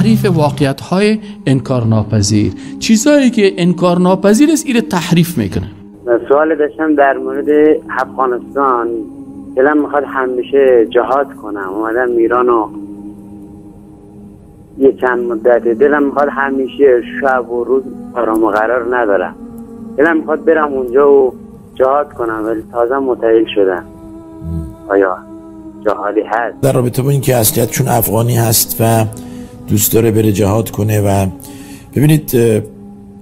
تحریف واقعیت‌های انکارناپذیر، چیزایی که انکارناپذیر است ایره تحریف میکنه. سوال داشتم در مورد افغانستان. دلم میخواد همیشه جهاد کنم، اومدم ایران و یه چند مدت دلم میخواد همیشه شب و روز آرام و قرار ندارم، دلم میخواد برم اونجا و جهاد کنم ولی تازه متعهل شدم. آیا جهادی هست؟ در رابطه با این که اصلیت چون افغانی هست و دوست داره بره جهاد کنه و ببینید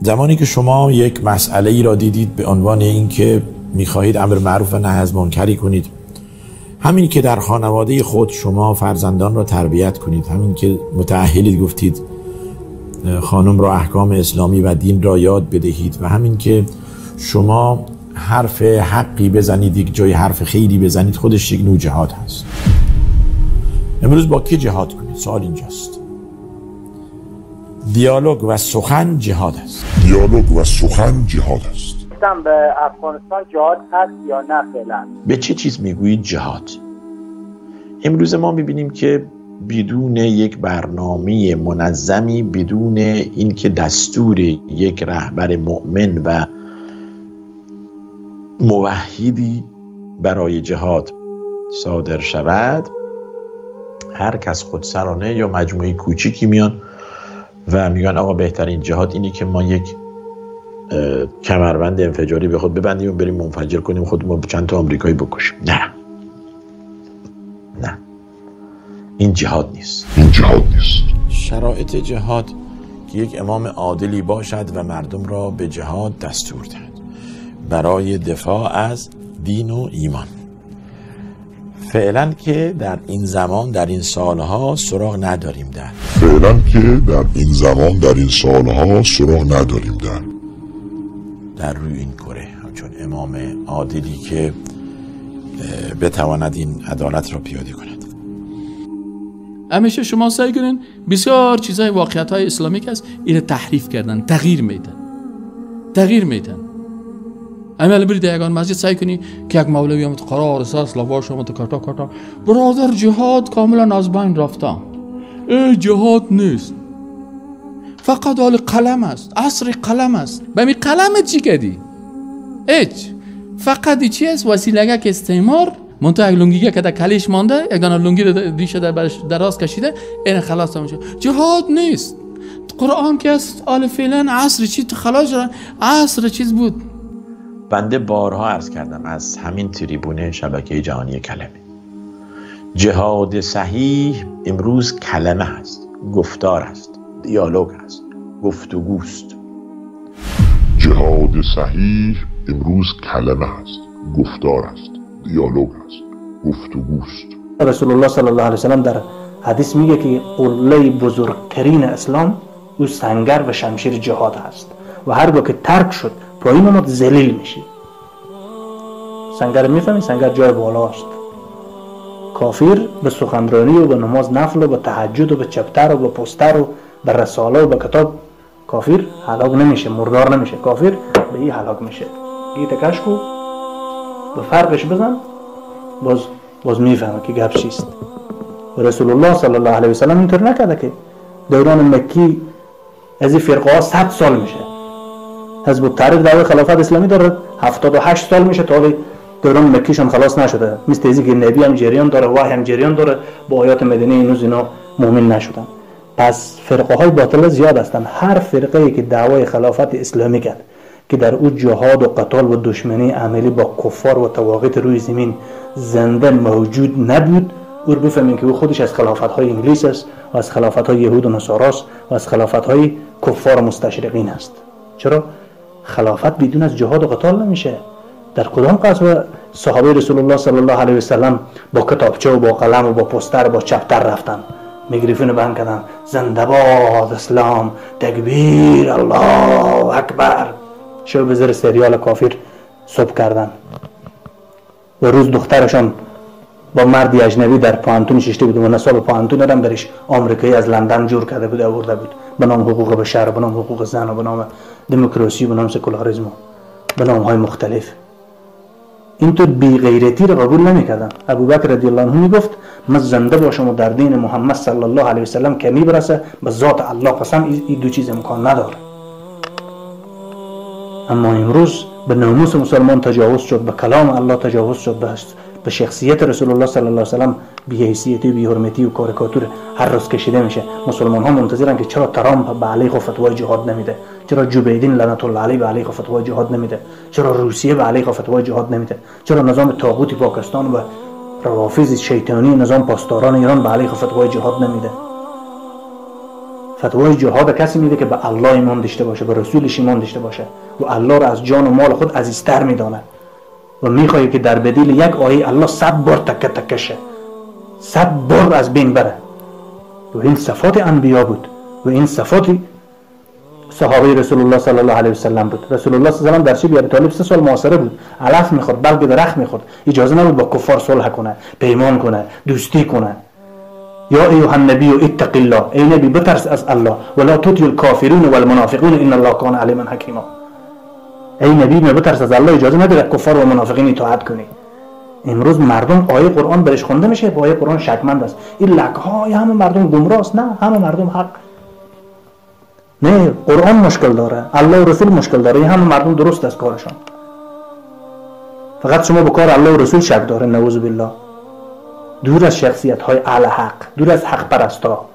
زمانی که شما یک مسئله ای را دیدید به عنوان این که میخواهید امر معروف و نهی از منکری کنید، همین که در خانواده خود شما فرزندان را تربیت کنید، همین که متأهلید گفتید خانم را احکام اسلامی و دین را یاد بدهید و همین که شما حرف حقی بزنید یک جای حرف خیری بزنید، خودش یک نوع جهاد هست. امروز با کی جهاد کنید؟ سوال اینجاست. دیالوگ و سخن جهاد است. دیالوگ و سخن جهاد است. به افغانستان جهاد هست یا نه فعلا؟ به چه چیز میگویید جهاد؟ امروز ما میبینیم که بدون یک برنامه منظمی، بدون اینکه دستور یک رهبر مؤمن و موحدی برای جهاد صادر شود، هر کس خودسرانه یا مجموعه کوچیکی میان و میگن آقا بهترین جهاد اینی که ما یک کمربند انفجاری به خود ببندیم و بریم منفجر کنیم خودمون چند تا آمریکایی بکشیم. نه، این جهاد نیست. شرایط جهاد که یک امام عادلی باشد و مردم را به جهاد دستور دهد برای دفاع از دین و ایمان. فعلا که در این زمان در این سالها سراغ نداریم در روی این کره همچون امام عادلی که بتواند این عدالت را پیاده کند. همیشه شما سعی کنین بسیار چیزای واقعیت‌های اسلامی که هست اینو تحریف کردن، تغییر میدن. اما برید یگان مسجد سعی کنی که یک مولوی هم قرار اساس لباس هم کارتا برادر جهاد کاملا از بین رفته. جهاد نیست، فقط حال قلم است، عصر قلم است. به می قلم چی کردی؟ هیچ، فقط چی است؟ وسیله که استعمار منتها یک لنگیگه که در کلیش مانده، یک دانه لنگی ریشه دراز کشیده، این خلاص میشه. جهاد نیست. قرآن که است آل فعلا عصر چی خلاص شدن، عصر چیز بود. بنده بارها عرض کردم از همین تریبون شبکه جهانی کلمه، جهاد صحیح امروز کلمه هست، گفتار هست، دیالوگ هست، گفتگوست. جهاد صحیح امروز کلمه هست، گفتار هست، دیالوگ هست، گفتگوست. رسول الله صلی الله علیه وسلم در حدیث میگه که قله بزرگترین اسلام او سنگر و شمشیر جهاد هست و هرگاه که ترک شد پایین اومد ذلیل میشی. سنگر میفهمی؟ سنگر جای بالاست. کافر به سخنرانی و به نماز نفل و به تهجد و به چپتر و به پستر و به رساله و به کتاب کافر هلاک نمیشه، مردار نمیشه. کافر به این هلاک میشه. گیت کشکو به فرقش بزن باز میفهمه که گپ چیست. و رسول الله صلی الله علیه وسلم اینطور نکرده که دوران مکی از این فرقه ها 100 سال میشه. حزب التحریر دعوی خلافت اسلامی داره 78 سال میشه تا حالی دوران مکیش هم خلاص نشده. مثل ازی که نبی هم جریان داره، وحی هم جریان داره، با آیات مدنی اینوز اینا مؤمن نشدن. پس فرقه های باطل زیاد هستن. هر فرقه ای که دعوی خلافت اسلامی کرد که در او جهاد و قتال و دشمنی عملی با کفار و طواغیت روی زمین زنده موجود نبود، او بفهمین که او خودش از خلافت های انگلیس است و از خلافت های یهود و نصارا است و از خلافت های کفار و مستشرقین است. چرا؟ خلافت بدون از جهاد و قتال نمیشه. در کدام قصر صحابه رسول الله صلی الله علیه و سلم با کتابچه و با قلم و با پوستر و با چپتر رفتن، میکروفون بند کردن، زنده باد اسلام، تکبیر، الله اکبر، شو به زیر سریال کافر صبح کردن. و روز دخترشان با مردی اجنبی در پانتون ششته بود و نصاب پانتون هم درش آمریکایی از لندن جور کرده بود آورده بود به نام حقوق بشر، به نام حقوق زن و به نام دموکراسی و به نام سکولاریسم، به نام های مختلف. اینطور بی غیرتی رو قبول نمیکردن. ابوبکر رضی الله عنه میگفت من زنده باشم و در دین محمد صلی الله علیه و سلم کمی برسه، به ذات الله قسم این دو چیز امکان نداره. اما امروز به ناموس مسلمان تجاوز شد، به کلام الله تجاوز شد، به شخصیت رسول الله صلی الله علیه و سلم بی حیثیتی و بی حرمتی و کاریکاتور هر روز کشیده میشه. مسلمان ها منتظرن که چرا ترامپ به علیه فتوای جهاد نمیده، چرا جو بایدن لعنت الله علیه به علیه فتوای جهاد نمیده، چرا روسیه به علیه فتوای جهاد نمیده، چرا نظام طاغوتی پاکستان و روافض شیطانی نظام پاسداران ایران به علیه فتوای جهاد نمیده. فتوای جهاد کسی میده که به الله ایمان داشته باشه، به رسولش ایمان داشته باشه و الله را از جان و مال خود عزیزتر میدانه و میخواد که در بدیل یک آیه الله 100 بار تکه تکه شه، 100 بار از بین بره. و این صفات انبیا بود و این صفات صحابه رسول الله صلی الله علیه و سلم بود. رسول الله صلی الله علیه و سلم در شب ابی طالب 3 سال محاصره بود، علف میخورد، بلگ درخت میخورد، اجازه نبود با کفار صلح کنه، پیمان کنه، دوستی کنه. یا ایها النبی اتق الله، ای نبی بترس از الله، ولا تطیع الکافرون والمنافقون ان الله کان علیما حکیما. ای نبی بترس از الله، اجازه نده کفار و منافقین اطاعت کنی. امروز مردم آیه قرآن برش خونده میشه، با آیه قرآن شکمند است. این لک‌های همه مردم گمراه است؟ نه، همه مردم حق. نه، قرآن مشکل داره، الله و رسول مشکل داره، این همه مردم درست است کارشان. فقط شما به کار الله و رسول شک داره، نعوذ بالله. دور از شخصیت های اهل حق، دور از حق پرستا.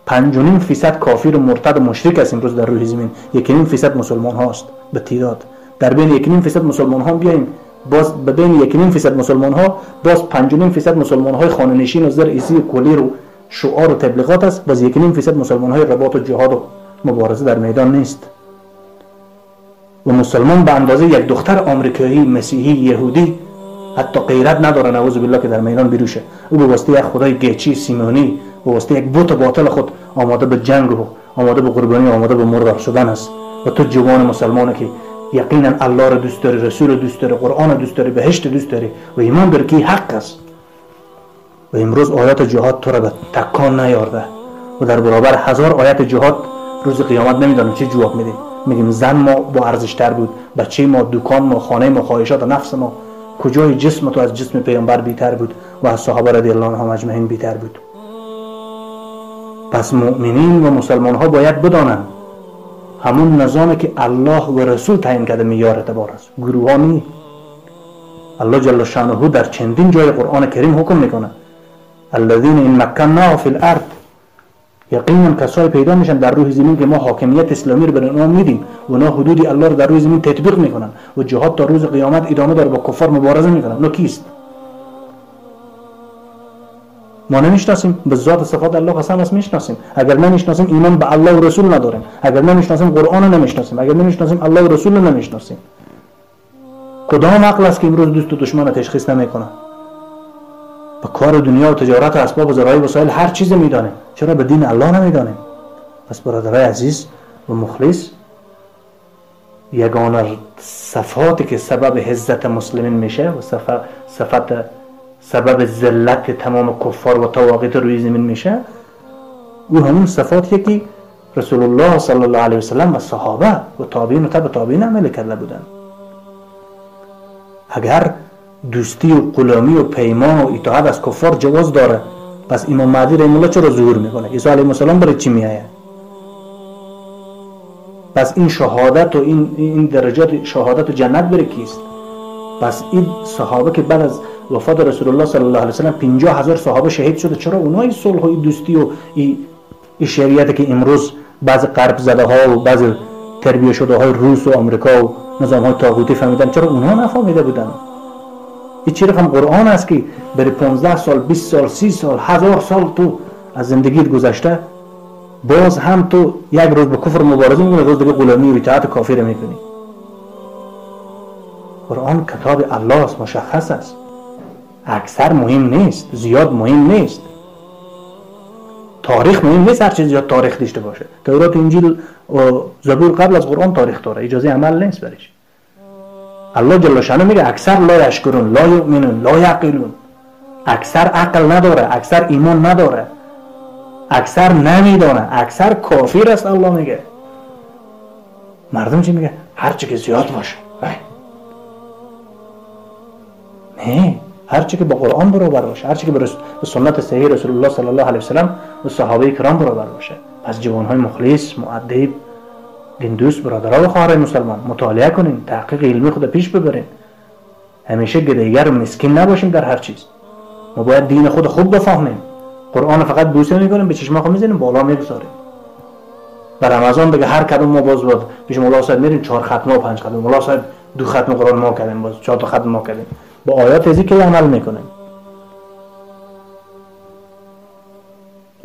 5.5% کافر و مرتد و مشرک است امروز در روی زمین، 1.5% مسلمان هاست به تعداد. در بین 1.5% مسلمان ها بیایم، باز به بین 1.5% مسلمان ها باز 5.5% مسلمان های خانه نشین و زر ایسی کلیر و شعار و تبلیغات است، باز 1.5% مسلمان های رباط و جهاد و مبارزه در میدان نیست. و مسلمان به اندازه یک دختر آمریکایی، مسیحی، یهودی حتی غیرت نداره، نعوذ بالله، که در میدان بروشه. او به واسطه یک خدای گیچی سیمونی، به واسطه یک بت باطل خود آماده به جنگ و آماده به قربانی، آماده به مردار شدن است. و تو جوان مسلمانه که یقینا الله را دوست داری، رسول را دوست داری، قرآن را دوست داری، بهشت دوست داری و ایمان داری که حق است. و امروز آیات جهاد تو را به تکان نیارده و در برابر 1000 آیات جهاد روز قیامت نمیدونم چه جواب میدیم. میگیم زن ما با ارزش تر بود، بچه ما، دکان ما، خانه ما، خواهشات و نفس ما. کجای جسم تو از جسم پیامبر بیتر بود و از صحابه رضی الله عنهم اجمعین بیتر بود؟ پس مؤمنین و مسلمان ها باید بدانند همون نظامی که الله و رسول تعیین کرده معیار اعتبار است، گروهانی. الله جل شانه در چندین جای قرآن کریم حکم میکنه الذین ان مکناهم فی الارض، یقینا کسایی پیدا میشن در روی زمین که ما حاکمیت اسلامی رو به اونها میدیم و اونا حدود الله رو در روی زمین تطبیق میکنن و جهاد تا روز قیامت ادامه داره، با کفار مبارزه میکنن. اونا کیست؟ ما نمیشناسیم، به ذات صفات الله قسم است میشناسیم. اگر نمیشناسیم ایمان به الله و رسول نداریم، اگر نمیشناسیم قرآن رو نمیشناسیم، اگر نمیشناسیم الله و رسول رو نمیشناسیم. کدام عقل است که امروز دوست و دشمن رو تشخیص نمیکنه؟ به کار دنیا و تجارت و اسباب و ذرایع وسایل هر چیز میدانیم، چرا به دین الله نمیدانیم؟ پس برادرای عزیز و مخلص، یگانه صفاتی که سبب عزت مسلمین میشه و سبب ذلت تمام کفار و طواغیت روی زمین میشه، او همون صفاتیه که رسول الله صلی الله علیه و سلم و صحابه و تابعین و تبع تابعین عمل کرده بودن. اگر دوستی و غلامی و پیمان و اطاعت از کفار جواز داره، پس امام مهدی رحمه الله چرا ظهور میکنه؟ عیسی علیه السلام برای چی میآید؟ پس این شهادت و این درجات شهادت و جنت برای کیست؟ پس این صحابه که بعد از وفات رسول الله صلی الله علیه و سلم 50,000 صحابه شهید شده، چرا اونها این صلح و دوستی و این شریعتی که امروز بعض غرب زده ها و بعض تربیه شده های روس و آمریکا و نظام های طاغوتی فهمیدن، چرا اونها نفهمیده بودن؟ این چی رقم قرآن است که بر 15 سال 20 سال 30 سال 1000 سال تو از زندگیت گذشته، باز هم تو یک روز به کفر مبارزه میکنی، روز دیگه غلامی و اطاعت کافر میکنی. قرآن کتاب الله است، مشخص است، اکثر مهم نیست، زیاد مهم نیست. تاریخ مهم نیست، هر چیز زیاد تاریخ داشته باشه. تورات، انجیل و زبور قبل از قرآن تاریخ داره، اجازه عمل نیست برش. الله جل شانه میگه اکثر لا یشکرون، لا یؤمنون، لا یعقلون. اکثر عقل نداره، اکثر ایمان نداره، اکثر نمیدونه، اکثر کافر است. الله میگه مردم چی میگه؟ هر چی که زیاد باشه. هر چی که با قرآن برابر باشه، هر چی که به سنت صحیح رسول الله صلی الله علیه و سلم و صحابه کرام برابر باشه. پس جوانهای مخلص، مؤدب، دین دوست، برادرها و خواهرای مسلمان، مطالعه کنین، تحقیق علمی خود پیش ببرین. همیشه گدایگر و مسکین نباشیم در هر چیز. ما باید دین خود خوب بفهمیم. قرآن فقط بوسه میکنیم، به چشم خود میزنیم، بالا میگذاریم. در رمضان دیگه هر کدوم ما باز پیش مولا صاحب میریم 4 ختم و 5 ختم. مولا صاحب 2 ختم قرآن ما کردیم، باز 4 تا ختم ما کردیم. با آیات ازی که عمل میکنیم.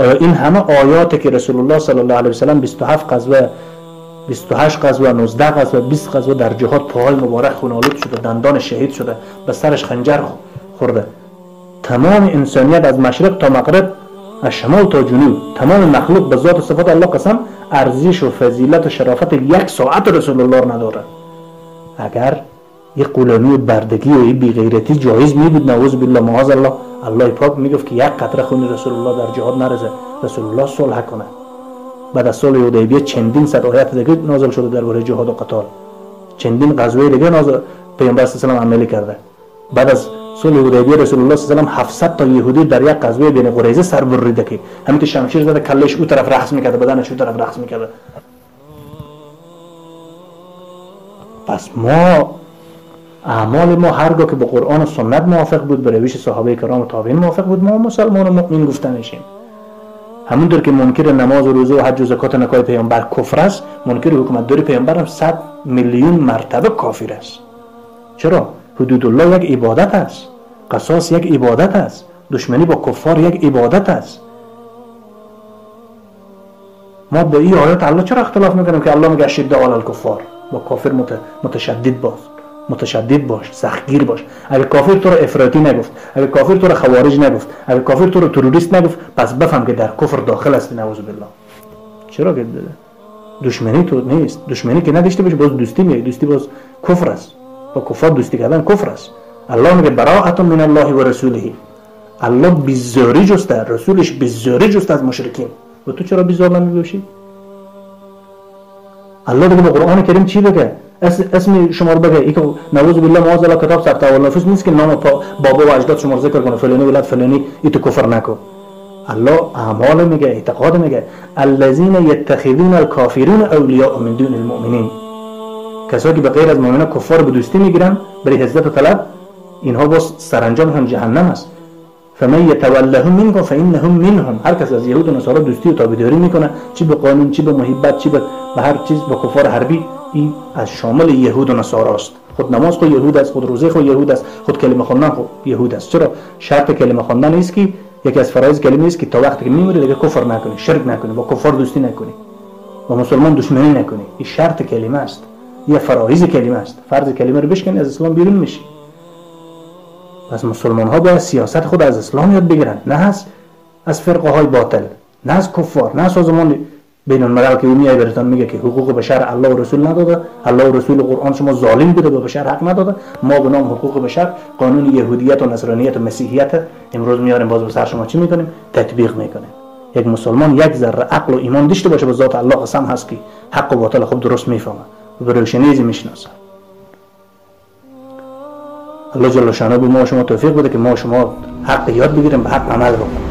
آیا این همه آیاتی که رسول الله صلی الله علیه و سلم 27 غزوه، 28 غزوه، 19 غزوه، 20 غزوه در جهاد پاهای مبارک خونالود شده، دندان شهید شده، به سرش خنجر خورده. تمام انسانیت از مشرق تا مغرب، از شمال تا جنوب، تمام مخلوق به ذات و صفات الله قسم ارزش و فضیلت و شرافت 1 ساعت رسول الله نداره. اگر یک غلامی و بردگی و یک بی‌غیرتی جایز میبود، نعوذ بالله معاذ الله، الله پاک میگفت که 1 قطره خون رسول الله در جهاد نرزه، رسول الله صلح کنه. بعد از صلح حدیبیه چندین صد آیات دیگه نازل شده درباره جهاد و قتال، چندین غزوه دیگه نازل پیامبر صلی الله علیه و آله عملی کرده. بعد از صلح حدیبیه رسول الله صلی الله علیه و آله 700 تا یهودی در یک غزوه بین قریظه سر بریده که همین که شمشیر زده کلش اون طرف رقص میکرده، بدنش اون طرف رقص میکرده. پس ما اعمال ما هرگاه که با قرآن و سنت موافق بود، به روش صحابه کرام و تابعین موافق بود، ما مسلمان و مؤمن گفته میشیم. همونطور که منکر نماز و روزه و حج و زکات و نکاح پیامبر کفر است، منکر حکومت داری پیامبر هم 100 میلیون مرتبه کافر است. چرا؟ حدود الله یک عبادت است، قصاص یک عبادت است، دشمنی با کفار یک عبادت است. ما با این آیات الله چرا اختلاف میکنیم که الله میگه شدید علی الکفار؟ با کافر متشدد باش، سختگیر باش. اگه کافر تو رو افراطی نگفت، اگه کافر تو رو خوارج نگفت، اگه کافر تو رو تروریست نگفت، پس بفهم که در کفر داخل هستی، نعوذ بالله. چرا که دشمنی تو نیست؟ دشمنی که نداشته باشه باز دوستی میگه، دوستی باز کفر است. با کفار دوستی کردن کفر است. الله میگه براءة من الله و رسوله. الله بیزاری جسته، رسولش بیزاری جسته از مشرکین. و تو چرا بیزار نمیباشی؟ الله دیگه با قرآن کریم چی بگه؟ اسم شما رو بگه، ای که نعوذ بالله معاذ الله کتاب ثبت اول نفس نیست که نام بابا و اجداد شما رو ذکر کنه، فلانی ولد فلانی، ای تو کفر نکن. الله اعمال میگه، اعتقاد میگه، الذين يتخذون الكافرون اولیاء من دون المؤمنین. کسایی که به غیر از مؤمنان کفار به دوستی میگیرن برای حضرت و طلب، اینها باز سرانجام هم جهنم است. فمن يتولهم منكم فانهم منهم. هر کس از یهود و نصارا دوستی و تابعداری میکنه، چی به قانون، چی به محبت، چی به هر چیز، با کفار حربی، این از شامل یهود و نصارا است. خود نماز خود یهود است، خود روزه خود یهود است، خود کلمه خواندن خود یهود است. چرا؟ شرط کلمه خواندن است که یکی از فرایض کلمه است که تا وقتی که میمیری دیگه کفر نکنی، شرک نکنی، با کفار دوستی نکنی، با مسلمان دشمنی نکنی. این شرط کلمه است، یه فرایض کلمه است. فرض کلمه رو بشکنی از اسلام بیرون میشی. پس مسلمان ها باید سیاست خود از اسلام یاد بگیرن، نه از فرقه های باطل، نه از کفار، نه از سازمان بین الملل که میای براتون میگه که حقوق بشر الله و رسول نداده، الله و رسول قرآن شما ظالم بوده، به بشر حق نداده. ما به نام حقوق بشر قانون یهودیت و نصرانیت و مسیحیت امروز میاریم باز به سر شما چی میکنیم؟ تطبیق میکنیم. یک مسلمان یک ذره عقل و ایمان داشته باشه به ذات الله قسم هست که حق و باطل خوب درست میفهمه و به روشنی میشناسه. الله جل شانه به ما شما توفیق بده که ما شما حق یاد بگیریم، به حق عمل بکنیم.